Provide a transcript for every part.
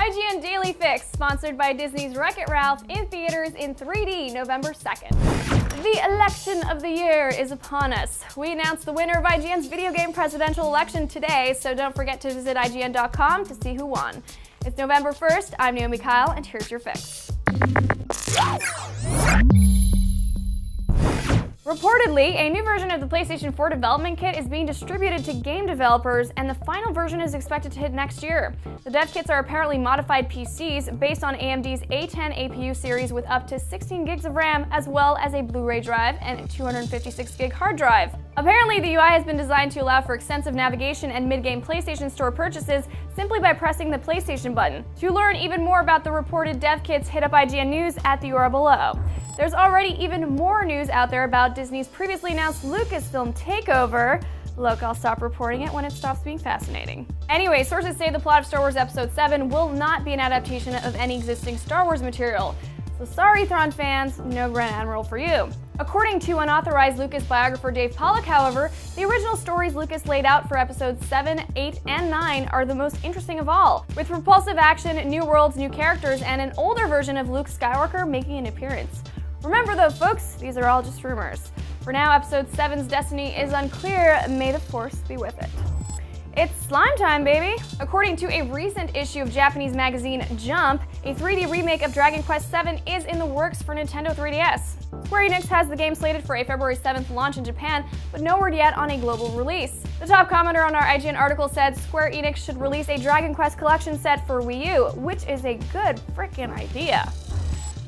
IGN Daily Fix, sponsored by Disney's Wreck-It Ralph, in theaters in 3D November 2nd. The election of the year is upon us. We announced the winner of IGN's video game presidential election today, so don't forget to visit IGN.com to see who won. It's November 1st, I'm Naomi Kyle, and here's your fix. Reportedly, a new version of the PlayStation 4 development kit is being distributed to game developers, and the final version is expected to hit next year. The dev kits are apparently modified PCs based on AMD's A10 APU series with up to 16 gigs of RAM, as well as a Blu-ray drive and a 256 gig hard drive. Apparently, the UI has been designed to allow for extensive navigation and mid-game PlayStation Store purchases simply by pressing the PlayStation button. To learn even more about the reported dev kits, hit up IGN News at the URL below. There's already even more news out there about Disney's previously announced Lucasfilm takeover. Look, I'll stop reporting it when it stops being fascinating. Anyway, sources say the plot of Star Wars Episode VII will not be an adaptation of any existing Star Wars material. So sorry, Thrawn fans, no Grand Admiral for you. According to unauthorized Lucas biographer Dave Pollock, however, the original stories Lucas laid out for Episodes 7, 8, and 9 are the most interesting of all, with propulsive action, new worlds, new characters, and an older version of Luke Skywalker making an appearance. Remember though, folks, these are all just rumors. For now, Episode 7's destiny is unclear. May the Force be with it. It's slime time, baby! According to a recent issue of Japanese magazine Jump, a 3D remake of Dragon Quest VII is in the works for Nintendo 3DS. Square Enix has the game slated for a February 7th launch in Japan, but no word yet on a global release. The top commenter on our IGN article said Square Enix should release a Dragon Quest collection set for Wii U, which is a good frickin' idea.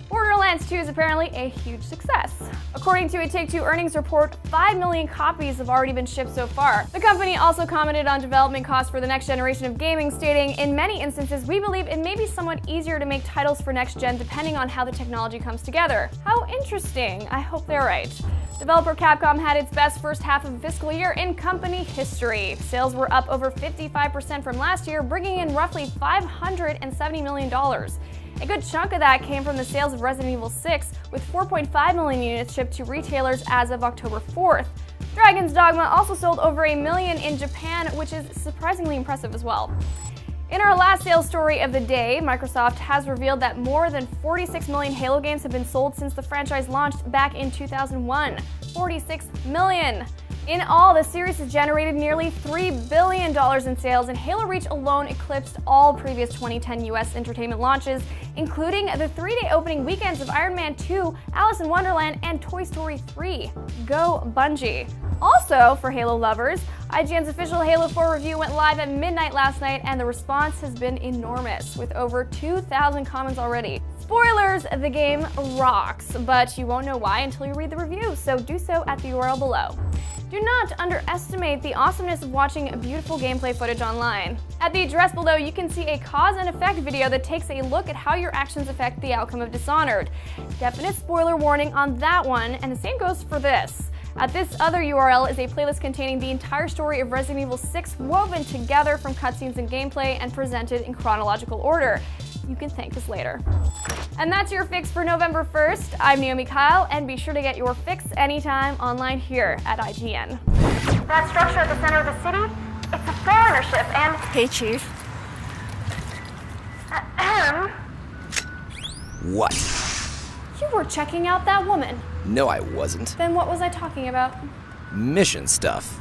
Borderlands 2 is apparently a huge success. According to a Take-Two earnings report, 5 million copies have already been shipped so far. The company also commented on development costs for the next generation of gaming, stating, "In many instances, we believe it may be somewhat easier to make titles for next gen depending on how the technology comes together." How interesting. I hope they're right. Developer Capcom had its best first half of the fiscal year in company history. Sales were up over 55% from last year, bringing in roughly $570 million. A good chunk of that came from the sales of Resident Evil 6, with 4.5 million units shipped to retailers as of October 4th. Dragon's Dogma also sold over 1 million in Japan, which is surprisingly impressive as well. In our last sales story of the day, Microsoft has revealed that more than 46 million Halo games have been sold since the franchise launched back in 2001. 46 million! In all, the series has generated nearly $3 billion in sales, and Halo Reach alone eclipsed all previous 2010 US entertainment launches, including the 3-day opening weekends of Iron Man 2, Alice in Wonderland, and Toy Story 3. Go Bungie! Also, for Halo lovers, IGN's official Halo 4 review went live at midnight last night, and the response has been enormous, with over 2,000 comments already. Spoilers, the game rocks, but you won't know why until you read the review, so do so at the URL below. Do not underestimate the awesomeness of watching beautiful gameplay footage online. At the address below, you can see a cause and effect video that takes a look at how your actions affect the outcome of Dishonored. Definite spoiler warning on that one, and the same goes for this. At this other URL is a playlist containing the entire story of Resident Evil 6 woven together from cutscenes and gameplay and presented in chronological order. You can thank us later. And that's your fix for November 1st. I'm Naomi Kyle, and be sure to get your fix anytime online here at IGN. That structure at the center of the city, it's a foreigner ship, and... Hey, Chief. What? You were checking out that woman. No, I wasn't. Then what was I talking about? Mission stuff.